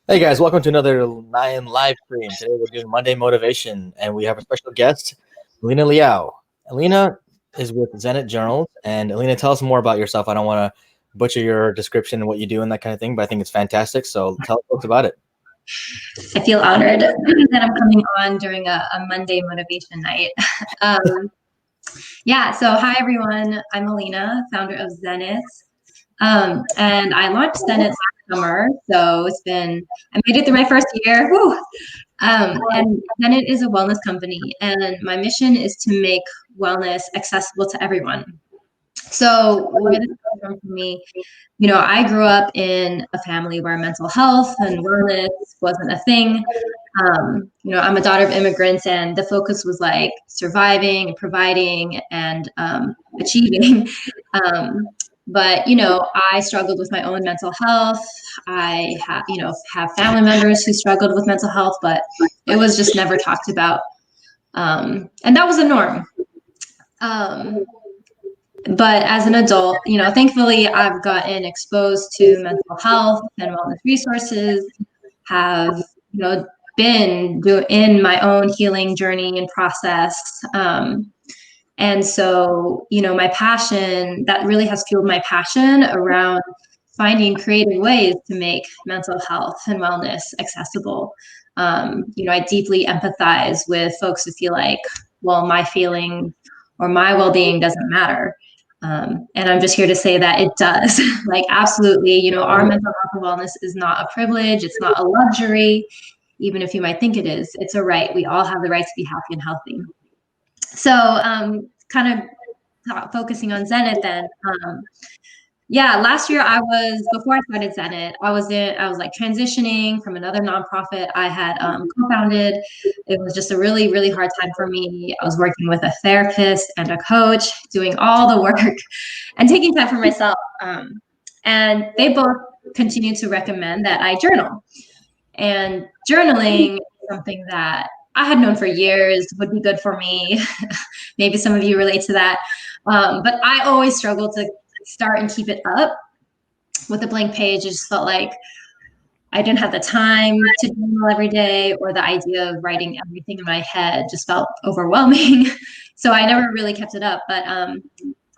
Hey guys, welcome to another Nine live stream. Today we're doing Monday Motivation, and we have a special guest, Alina Liao. Alina is with Zenit Journals, and Alina, tell us more about yourself. I don't want to butcher your description and what you do and that kind of thing, but I think it's fantastic. So tell us folks about it. I feel honored that I'm coming on during a Monday motivation night. So hi everyone. I'm Alina, founder of Zenit. And I launched Zenit last summer. So I made it through my first year. Whew. And Zenit is a wellness company, and my mission is to make wellness accessible to everyone. So where this comes from for me, I grew up in a family where mental health and wellness wasn't a thing. I'm a daughter of immigrants, and the focus was like surviving, providing, and achieving. But I struggled with my own mental health. I have family members who struggled with mental health, but it was just never talked about, and that was a norm. But as an adult, thankfully I've gotten exposed to mental health and wellness resources, have, been in my own healing journey and process. And so, my passion, that really has fueled my passion around finding creative ways to make mental health and wellness accessible. I deeply empathize with folks who feel like, well, my feeling or my well-being doesn't matter. And I'm just here to say that it does. Like, absolutely, our mental health and wellness is not a privilege. It's not a luxury, even if you might think it is. It's a right. We all have the right to be happy and healthy. So kind of focusing on Zenit then. Last year before I started Zenit, I was like transitioning from another nonprofit I had co-founded. It was just a really, really hard time for me. I was working with a therapist and a coach, doing all the work and taking time for myself. And they both continue to recommend that I journal. And journaling is something that I had known for years would be good for me. Maybe some of you relate to that. But I always struggled to start and keep it up. With a blank page, it just felt like I didn't have the time to journal every day, or the idea of writing everything in my head just felt overwhelming. So I never really kept it up. But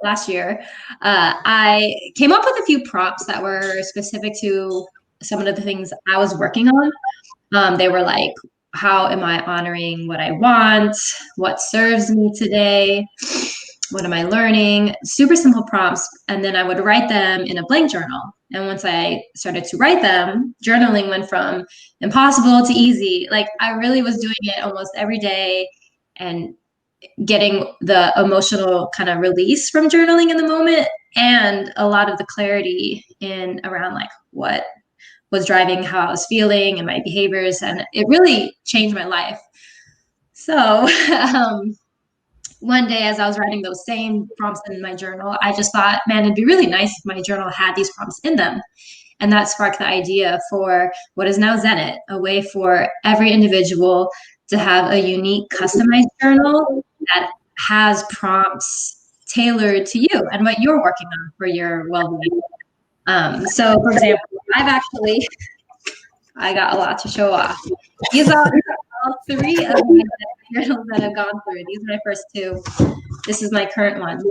last year, I came up with a few prompts that were specific to some of the things I was working on. They were like, how am I honoring what I want? What serves me today? What am I learning? Super simple prompts. And then I would write them in a blank journal. And once I started to write them, journaling went from impossible to easy. Like, I really was doing it almost every day and getting the emotional kind of release from journaling in the moment, and a lot of the clarity in around like what was driving how I was feeling and my behaviors. And it really changed my life. So one day, as I was writing those same prompts in my journal, I just thought, man, it'd be really nice if my journal had these prompts in them. And that sparked the idea for what is now Zenit, a way for every individual to have a unique, customized journal that has prompts tailored to you and what you're working on for your well-being. So, for example, I got a lot to show off. These are all three of my journals that I've gone through. These are my first two. This is my current one.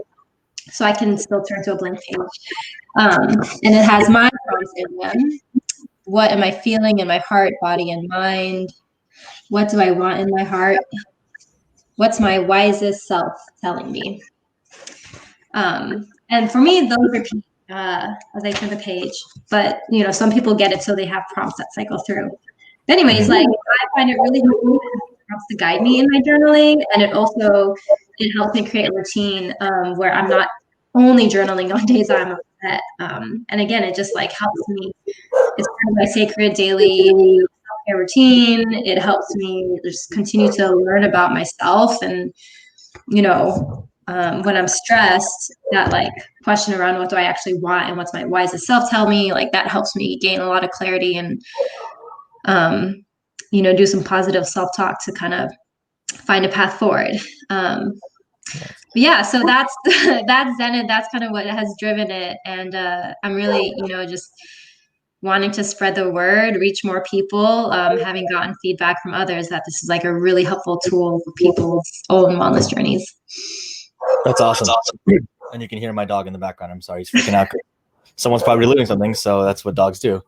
So I can still turn to a blank page. And it has my prompts in them. What am I feeling in my heart, body, and mind? What do I want in my heart? What's my wisest self telling me? And for me, those repeat as I turn the page. But, some people get it so they have prompts that cycle through. Anyways, like, I find it really helpful to guide me in my journaling, and it helps me create a routine where I'm not only journaling on days I'm upset. And again, it just like helps me. It's part of my sacred daily self-care routine. It helps me just continue to learn about myself, and when I'm stressed, that like question around what do I actually want and what's my wisest self tell me, like that helps me gain a lot of clarity and do some positive self-talk to kind of find a path forward. So that's Zenit. That's kind of what has driven it. And I'm really, just wanting to spread the word, reach more people, having gotten feedback from others that this is like a really helpful tool for people's own wellness journeys. That's awesome. And you can hear my dog in the background. I'm sorry, he's freaking out. Someone's probably doing something, so that's what dogs do.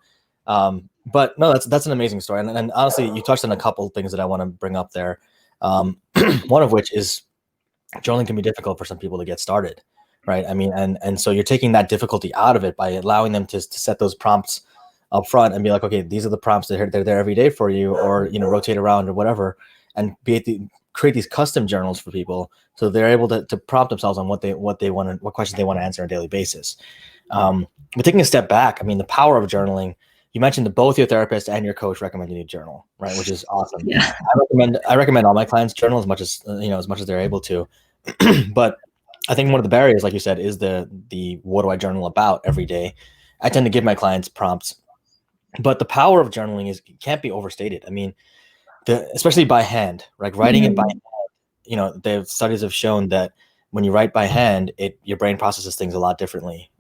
But no, that's an amazing story. And honestly, you touched on a couple of things that I want to bring up there. One of which is journaling can be difficult for some people to get started, right? I mean, and so you're taking that difficulty out of it by allowing them to set those prompts up front and be like, okay, these are the prompts that they're there every day for you, or rotate around or whatever, and create these custom journals for people so they're able to prompt themselves on what questions they want to answer on a daily basis. But taking a step back, I mean, the power of journaling. You mentioned that both your therapist and your coach recommend you journal, right? Which is awesome. Yeah. I recommend all my clients journal as much as they're able to. But I think one of the barriers, like you said, is the what do I journal about every day? I tend to give my clients prompts, but the power of journaling can't be overstated. I mean, especially by hand, like writing it by hand. The studies have shown that when you write by hand, your brain processes things a lot differently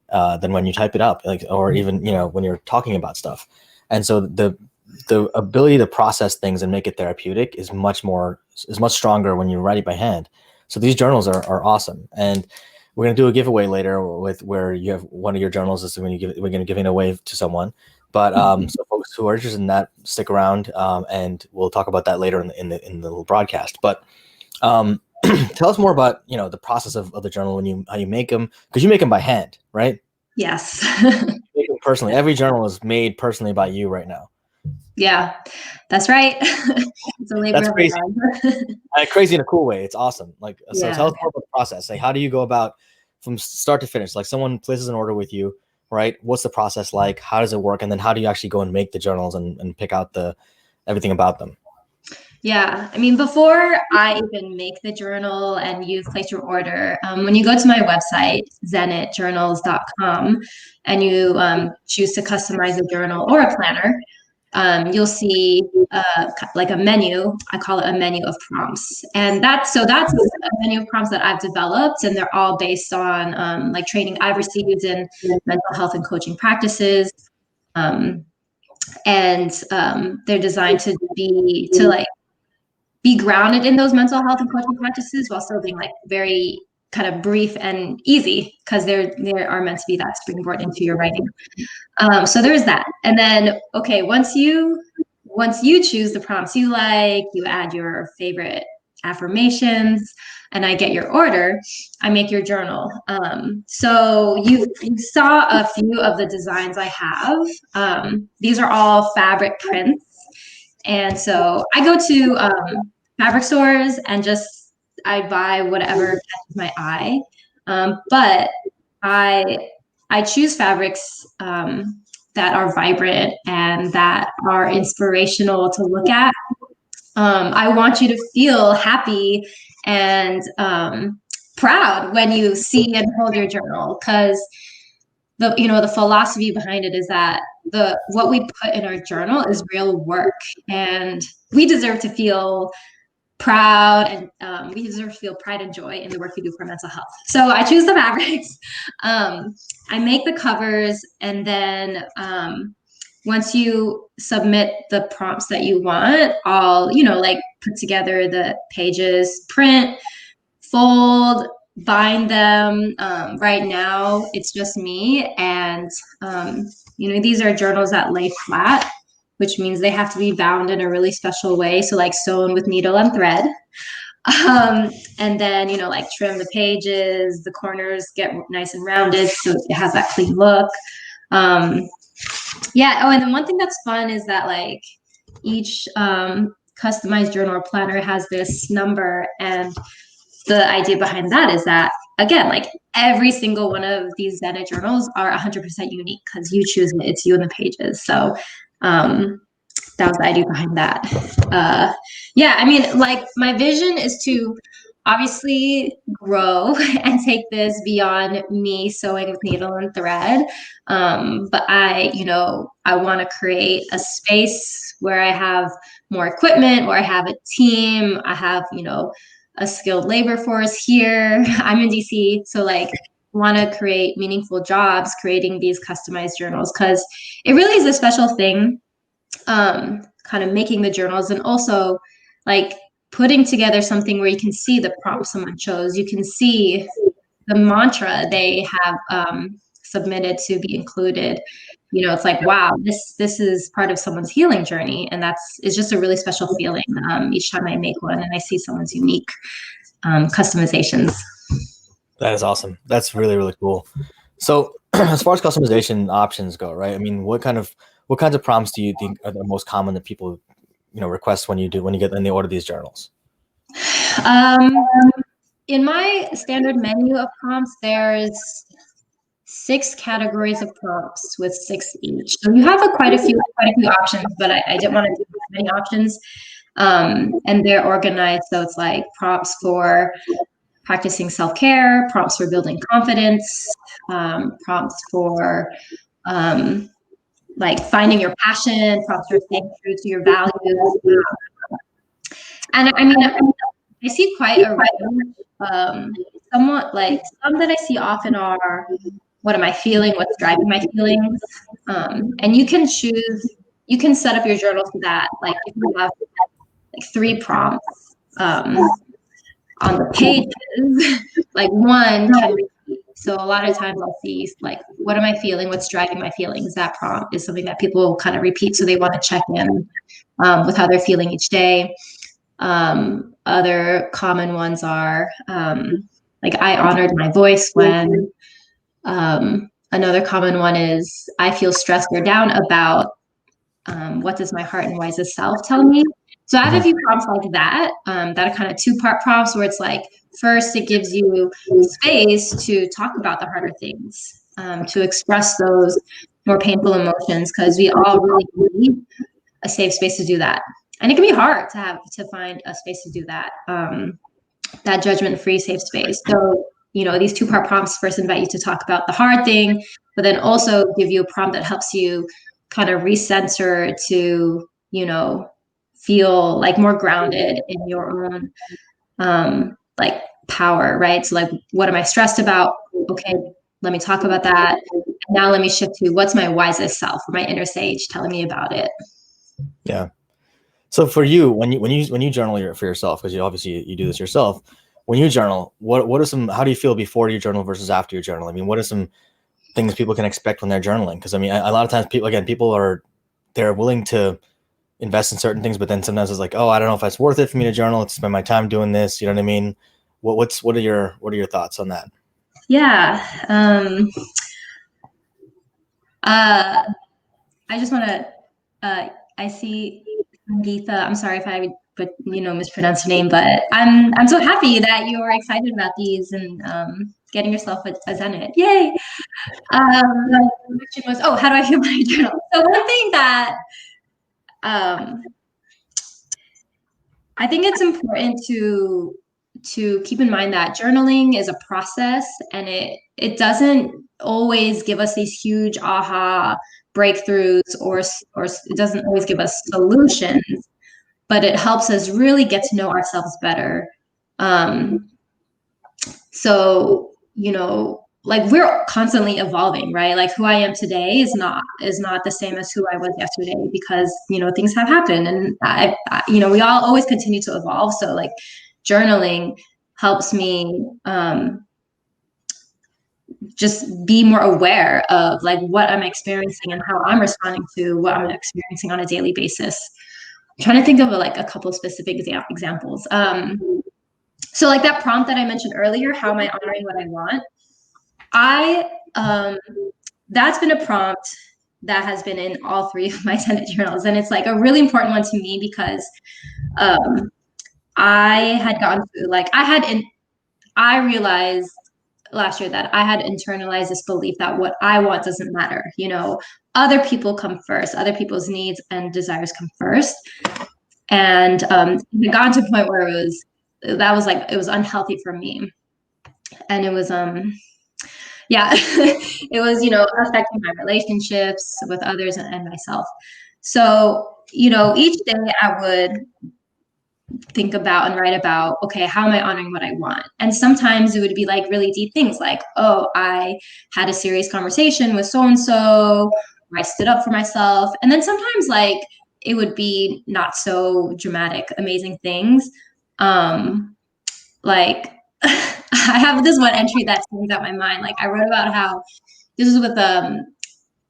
than when you type it up, or even when you're talking about stuff. And so the ability to process things and make it therapeutic is much stronger when you write it by hand. So these journals are awesome, and we're gonna do a giveaway later where you have one of your journals is we're gonna give it away to someone. But so folks who are interested in that, stick around, and we'll talk about that later in the little broadcast. But tell us more about the process of the journal how you make them, because you make them by hand, right? Yes. Personally, every journal is made personally by you right now. Yeah, that's right. It's a labor of love. Crazy in a cool way. It's awesome. So Yeah. tell us more about the process. Like, how do you go about from start to finish? Like, someone places an order with you, right? What's the process like? How does it work? And then how do you actually go and make the journals and pick out everything about them? Yeah, I mean, before I even make the journal and you've placed your order, when you go to my website, zenitjournals.com, and you choose to customize a journal or a planner, you'll see like a menu. I call it a menu of prompts. And that's a menu of prompts that I've developed, and they're all based on like training I've received in mental health and coaching practices. And they're designed to be grounded in those mental health and coaching practices while still being like very kind of brief and easy, because they are meant to be that springboard into your writing. So there's that. And then, okay, once you choose the prompts you like, you add your favorite affirmations, and I get your order, I make your journal. So you saw a few of the designs I have. These are all fabric prints. And so I go to fabric stores and I buy whatever catches my eye. But I choose fabrics that are vibrant and that are inspirational to look at. I want you to feel happy and proud when you see and hold your journal, because the philosophy behind it is that what we put in our journal is real work, and we deserve to feel proud, and we deserve to feel pride and joy in the work we do for mental health. So I choose the fabrics. I make the covers, and then once you submit the prompts that you want, I'll like put together the pages, print, fold, bind them. Right now it's just me, and these are journals that lay flat, which means they have to be bound in a really special way, so like sewn with needle and thread. And then like trim the pages, the corners get nice and rounded so it has that clean look. Yeah. Oh, and then one thing that's fun is that like each customized journal or planner has this number, and the idea behind that is that, again, like every single one of these Zenit journals are 100% unique because you choose it. It's you and the pages. So that was the idea behind that. Yeah, I mean, like my vision is to obviously grow and take this beyond me sewing with needle and thread. But I want to create a space where I have more equipment, where I have a team, I have, a skilled labor force here. I'm in DC, so like want to create meaningful jobs creating these customized journals, because it really is a special thing, kind of making the journals, and also like putting together something where you can see the prompt someone chose, you can see the mantra they have submitted to be included. You know, it's like, wow, this is part of someone's healing journey, and it's just a really special feeling each time I make one and I see someone's unique customizations. That is awesome. That's really, really cool. So as far as customization options go, right? I mean, what kinds of prompts do you think are the most common that people, request when you order these journals? In my standard menu of prompts, there's 6 categories of prompts with 6 each. So you have quite a few options, but I didn't want to do as many options. And they're organized so it's like prompts for practicing self-care, prompts for building confidence, prompts for like finding your passion, prompts for staying true to your values. And I mean, I see quite a range. Somewhat like some that I see often are, what am I feeling? What's driving my feelings? And you can set up your journal to that. Like if you have like 3 prompts on the pages, like one can repeat. So a lot of times I'll see like, what am I feeling? What's driving my feelings? That prompt is something that people kind of repeat. So they want to check in with how they're feeling each day. Other common ones are like, I honored my voice when. Another common one is, I feel stressed or down about what does my heart and wisest self tell me? So I have a few prompts like that, that are kind of 2-part prompts where it's like, first, it gives you space to talk about the harder things, to express those more painful emotions, because we all really need a safe space to do that. And it can be hard to find a space to do that, that judgment-free safe space. So, these 2-part prompts first invite you to talk about the hard thing, but then also give you a prompt that helps you kind of recenter to, feel like more grounded in your own, like power, right? So like, what am I stressed about? Okay, let me talk about that. Now let me shift to, what's my wisest self, or my inner sage telling me about it? Yeah. So for you, when you journal for yourself, because you do this yourself, when you journal, how do you feel before you journal versus after you journal? I mean, what are some things people can expect when they're journaling? Because I mean, a lot of times they're willing to invest in certain things, but then sometimes it's like, oh, I don't know if it's worth it for me to journal, to spend my time doing this. You know what I mean? What are your thoughts on that? Yeah. I just want to, I see Geetha. I'm sorry if I mispronounce your name, but I'm so happy that you're excited about these and getting yourself a Zenit. Yay! The question was, how do I feel about my journal? So one thing that I think it's important to keep in mind that journaling is a process, and it doesn't always give us these huge aha breakthroughs, or it doesn't always give us solutions, but it helps us really get to know ourselves better. So, like, we're constantly evolving, right? Like, who I am today is not the same as who I was yesterday, because things have happened, and we all always continue to evolve. So like, journaling helps me just be more aware of like what I'm experiencing and how I'm responding to what I'm experiencing on a daily basis. I'm trying to think of a couple of specific examples. So like that prompt that I mentioned earlier, how am I honoring what I want? That's been a prompt that has been in all 3 of my Zenit journals, and it's like a really important one to me, because I had gotten to like I realized last year that I had internalized this belief that what I want doesn't matter. Other people come first, other people's needs and desires come first, and it got to a point where it was unhealthy for me, and it was it was affecting my relationships with others and myself. So each day I would think about and write about, okay, how am I honoring what I want? And sometimes it would be like really deep things like, oh, I had a serious conversation with so and so, I stood up for myself. And then sometimes like it would be not so dramatic, amazing things. Like I have this one entry that stands out my mind. Like I wrote about how this is with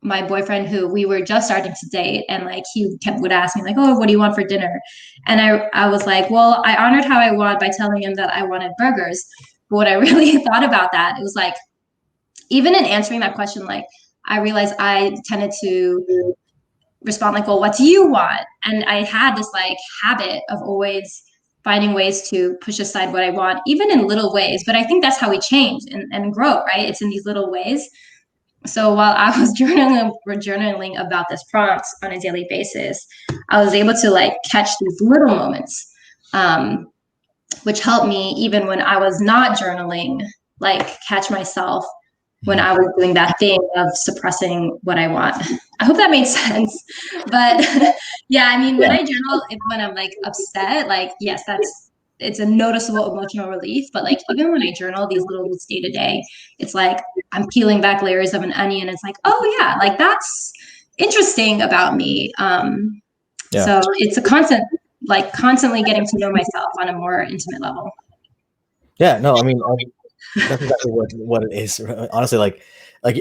my boyfriend who we were just starting to date, and like would ask me like, oh, what do you want for dinner? And I was like, well, I honored how I want by telling him that I wanted burgers. But what I really thought about that, it was like, even in answering that question, like I realized I tended to respond like, well, what do you want? And I had this like habit of always finding ways to push aside what I want, even in little ways. But I think that's how we change and grow, right? It's in these little ways. So while I was journaling about this prompt on a daily basis, I was able to like catch these little moments, which helped me even when I was not journaling, like catch myself when I was doing that thing of suppressing what I want. I hope that made sense. But yeah, I mean, when I journal, when I'm like upset, like, yes, it's a noticeable emotional relief. But like, even when I journal these little bits day to day, it's like I'm peeling back layers of an onion. It's like, oh yeah, like that's interesting about me. So it's a constant, like constantly getting to know myself on a more intimate level. Yeah, no, I mean, that's exactly what it is. Honestly, like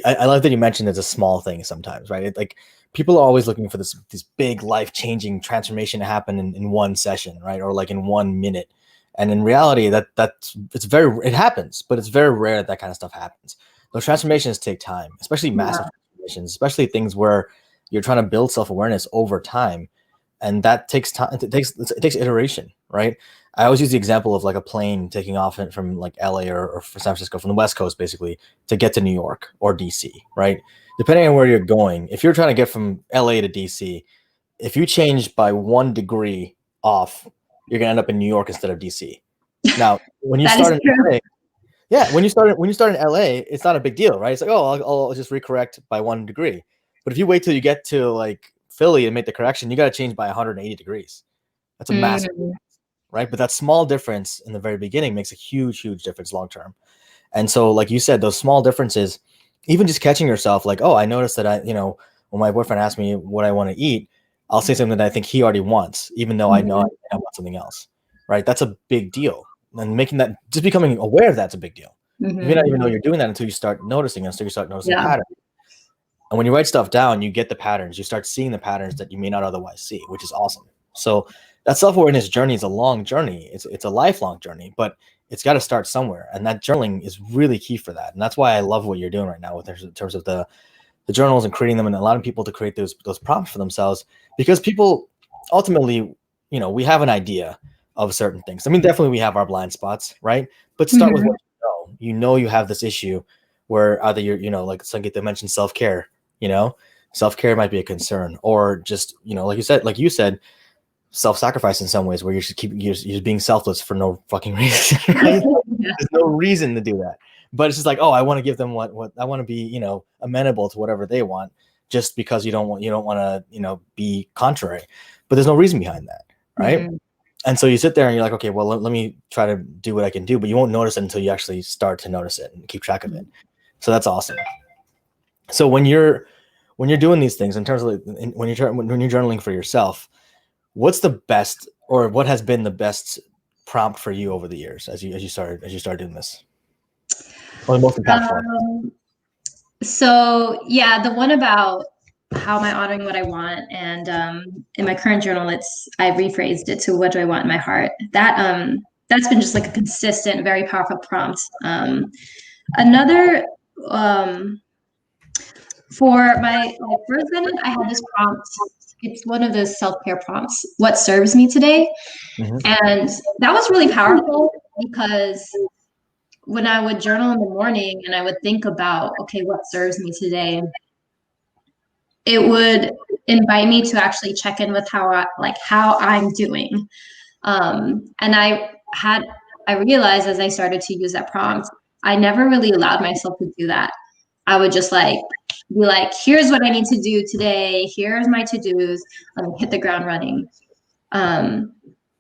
I love that you mentioned it's a small thing sometimes, right? Like people are always looking for this big life changing transformation to happen in one session, right? Or like in 1 minute. And in reality, it happens, but it's very rare that kind of stuff happens. Those transformations take time, especially massive transformations, especially things where you're trying to build self-awareness over time. And that takes time. It takes iteration, right? I always use the example of like a plane taking off from like LA or San Francisco, from the West Coast, basically, to get to New York or DC, right? Depending on where you're going, if you're trying to get from LA to DC, if you change by 1 degree off, you're gonna end up in New York instead of DC. Now, when you start in LA, yeah, when you start in LA, it's not a big deal, right? It's like, oh, I'll just recorrect by 1 degree. But if you wait till you get to like Philly and make the correction, you got to change by 180 degrees. That's a massive, right? But that small difference in the very beginning makes a huge difference long term. And so, like you said, those small differences, even just catching yourself, like, oh, I noticed that when my boyfriend asks me what I want to eat, I'll say something that I think he already wants, even though I know I want something else, right? That's a big deal. And just becoming aware of that's a big deal. You may not even know you're doing that until you start noticing it, until you start noticing patterns. And when you write stuff down, you get the patterns. You start seeing the patterns that you may not otherwise see, which is awesome. So that self-awareness journey is a long journey. It's a lifelong journey, but it's got to start somewhere. And that journaling is really key for that. And that's why I love what you're doing right now in terms of the journals and creating them and allowing people to create those prompts for themselves, because people ultimately, we have an idea of certain things. I mean, definitely we have our blind spots, right? But start with what you have this issue where either you're, like Sangeeta mentioned, self-care, self-care might be a concern, or just, like you said, self-sacrifice in some ways, where you're just being selfless for no fucking reason. Right? There's no reason to do that. But it's just like, oh, I want to give them what I want to be, amenable to whatever they want, just because you don't want to, be contrary. But there's no reason behind that, right? And so you sit there and you're like, okay, well, let me try to do what I can do, but you won't notice it until you actually start to notice it and keep track of it. So that's awesome. So when you're doing these things, in terms of when you're journaling for yourself, what's the best, or what has been the best prompt for you over the years as you started doing this? Or the most impactful? So yeah, the one about how am I honoring what I want, and in my current journal, I rephrased it to what do I want in my heart. That's been just like a consistent, very powerful prompt. Another for my first Zenit, I had this prompt. It's one of those self-care prompts. What serves me today? And that was really powerful because when I would journal in the morning and I would think about, okay, what serves me today, it would invite me to actually check in with how I'm doing. And I realized as I started to use that prompt, I never really allowed myself to do that. I would just be like, here's what I need to do today. Here's my to-dos. Hit the ground running.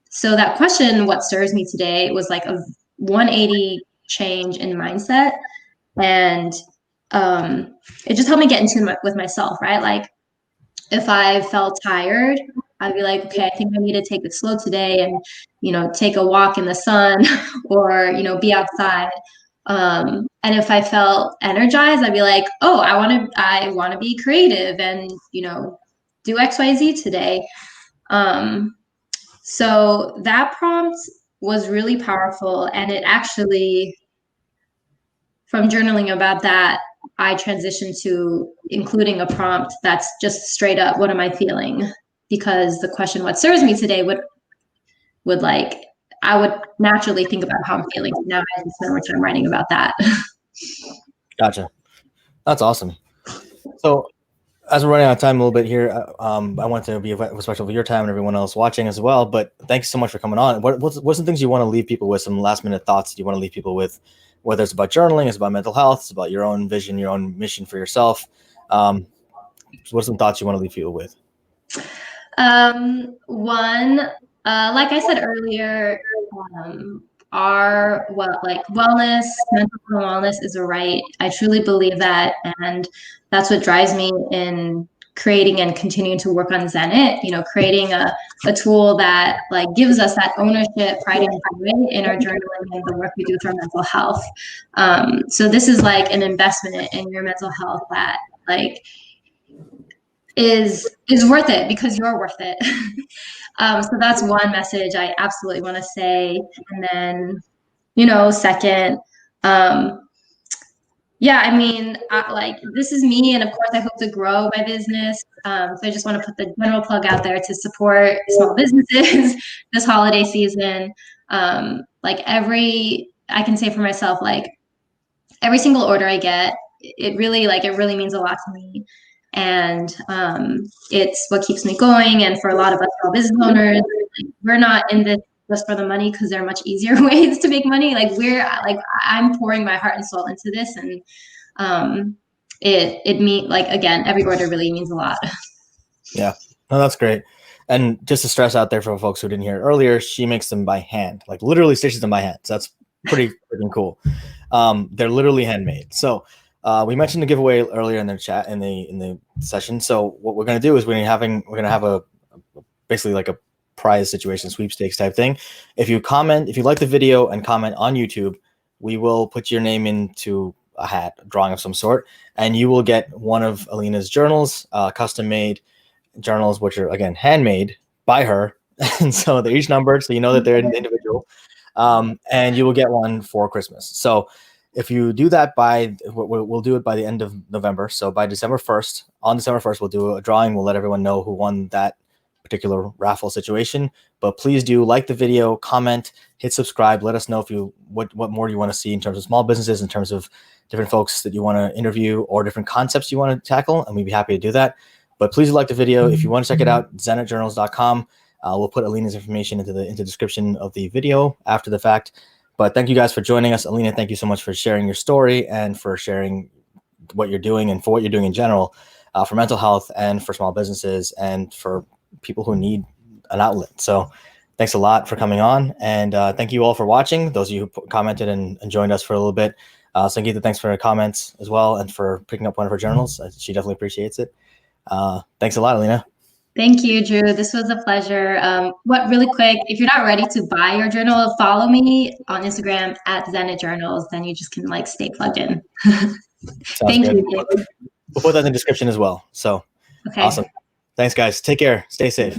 So that question, what serves me today, was like a 180 change in mindset. And it just helped me get in tune with myself, right? Like if I felt tired, I'd be like, okay, I think I need to take it slow today and, take a walk in the sun or, be outside. And if I felt energized, I'd be like, oh, I want to be creative and, do XYZ today. So that prompt was really powerful. And it actually, from journaling about that, I transitioned to including a prompt that's just straight up, what am I feeling? Because the question, what serves me today, would like, I would naturally think about how I'm feeling. So now I have to spend more time writing about that. Gotcha. That's awesome. So as we're running out of time a little bit here, I want to be respectful of your time and everyone else watching as well. But thanks so much for coming on. What's some things you want to leave people with? Some last minute thoughts you want to leave people with, whether it's about journaling, it's about mental health, it's about your own vision, your own mission for yourself. What are some thoughts you want to leave people with? One, like I said earlier, wellness, mental wellness is a right. I truly believe that, and that's what drives me in creating and continuing to work on Zenit. Creating a tool that like gives us that ownership, pride, and joy in our journaling and the work we do with our mental health. So this is like an investment in your mental health that like is worth it because you're worth it. So that's one message I absolutely want to say. And then, second, this is me, and of course I hope to grow my business. So I just want to put the general plug out there to support small businesses this holiday season. I can say for myself, like every single order I get, it really means a lot to me. And it's what keeps me going. And for a lot of us small business owners, we're not in this just for the money, because there are much easier ways to make money. I'm pouring my heart and soul into this, and again, every order really means a lot. Yeah, no, that's great. And just to stress out there for folks who didn't hear it earlier, she makes them by hand, like literally stitches them by hand. So that's pretty freaking cool. They're literally handmade. So we mentioned the giveaway earlier in the chat in the session. So what we're gonna do is we're gonna have a basically like a prize situation, sweepstakes type thing. If you like the video and comment on YouTube, we will put your name into a hat, a drawing of some sort, and you will get one of Alina's journals, custom made journals, which are again handmade by her. And so they're each numbered, so you know that they're individual. And you will get one for Christmas. So if you do that we'll do it by the end of November. So by December 1st, we'll do a drawing. We'll let everyone know who won that particular raffle situation. But please do like the video, comment, hit subscribe. Let us know what more you want to see in terms of small businesses, in terms of different folks that you want to interview, or different concepts you want to tackle, and we'd be happy to do that. But please like the video. If you want to check it out, zenitjournals.com. We'll put Alina's information into the description of the video after the fact. But thank you guys for joining us. Alina, thank you so much for sharing your story and for sharing what you're doing and for what you're doing in general for mental health and for small businesses and for people who need an outlet. So thanks a lot for coming on. And thank you all for watching. Those of you who commented and joined us for a little bit. Sangeeta, thanks for her comments as well and for picking up one of her journals. She definitely appreciates it. Thanks a lot, Alina. Thank you, Drew. This was a pleasure. Really quick, if you're not ready to buy your journal, follow me on Instagram at Zenit Journals. Then you just can stay plugged in. Thank you. We'll put that in the description as well. So okay. Awesome. Thanks, guys. Take care. Stay safe.